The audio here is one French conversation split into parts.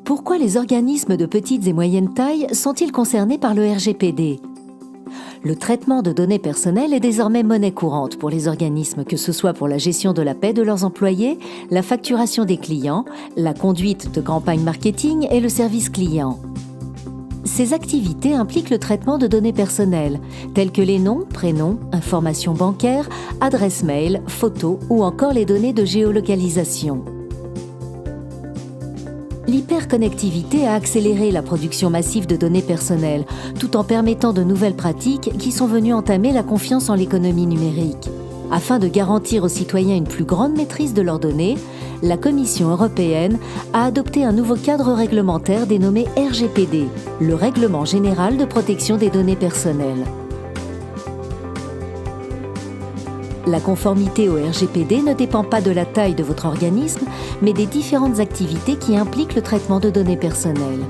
Pourquoi les organismes de petite et moyenne taille sont-ils concernés par le RGPD ? Le traitement de données personnelles est désormais monnaie courante pour les organismes, que ce soit pour la gestion de la paie de leurs employés, la facturation des clients, la conduite de campagnes marketing et le service client. Ces activités impliquent le traitement de données personnelles, telles que les noms, prénoms, informations bancaires, adresses mail, photos ou encore les données de géolocalisation. L'hyperconnectivité a accéléré la production massive de données personnelles, tout en permettant de nouvelles pratiques qui sont venues entamer la confiance en l'économie numérique. Afin de garantir aux citoyens une plus grande maîtrise de leurs données, la Commission européenne a adopté un nouveau cadre réglementaire dénommé RGPD, le Règlement général de protection des données personnelles. La conformité au RGPD ne dépend pas de la taille de votre organisme, mais des différentes activités qui impliquent le traitement de données personnelles.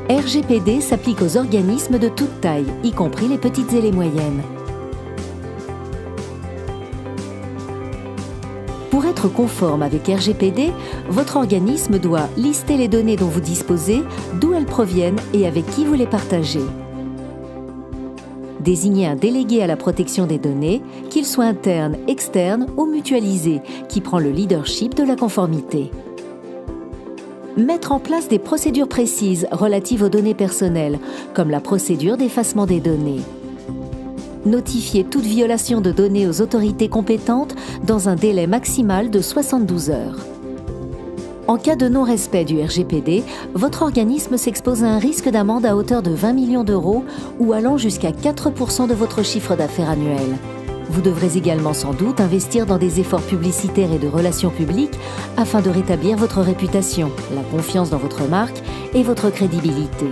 RGPD s'applique aux organismes de toute taille, y compris les petites et les moyennes. Pour être conforme avec RGPD, votre organisme doit lister les données dont vous disposez, d'où elles proviennent et avec qui vous les partagez. Désigner un délégué à la protection des données, qu'il soit interne, externe ou mutualisé, qui prend le leadership de la conformité. Mettre en place des procédures précises relatives aux données personnelles, comme la procédure d'effacement des données. Notifier toute violation de données aux autorités compétentes dans un délai maximal de 72 heures. En cas de non-respect du RGPD, votre organisme s'expose à un risque d'amende à hauteur de 20 millions d'euros ou allant jusqu'à 4% de votre chiffre d'affaires annuel. Vous devrez également sans doute investir dans des efforts publicitaires et de relations publiques afin de rétablir votre réputation, la confiance dans votre marque et votre crédibilité.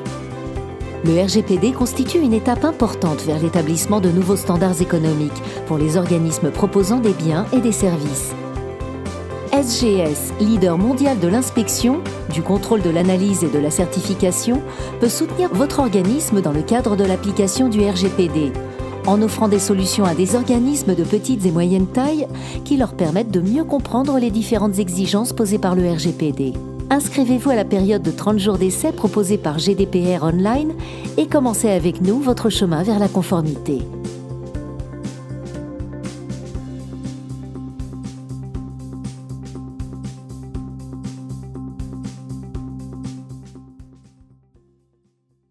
Le RGPD constitue une étape importante vers l'établissement de nouveaux standards économiques pour les organismes proposant des biens et des services. SGS, leader mondial de l'inspection, du contrôle de l'analyse et de la certification, peut soutenir votre organisme dans le cadre de l'application du RGPD, en offrant des solutions à des organismes de petite et moyenne taille qui leur permettent de mieux comprendre les différentes exigences posées par le RGPD. Inscrivez-vous à la période de 30 jours d'essai proposée par GDPR Online et commencez avec nous votre chemin vers la conformité.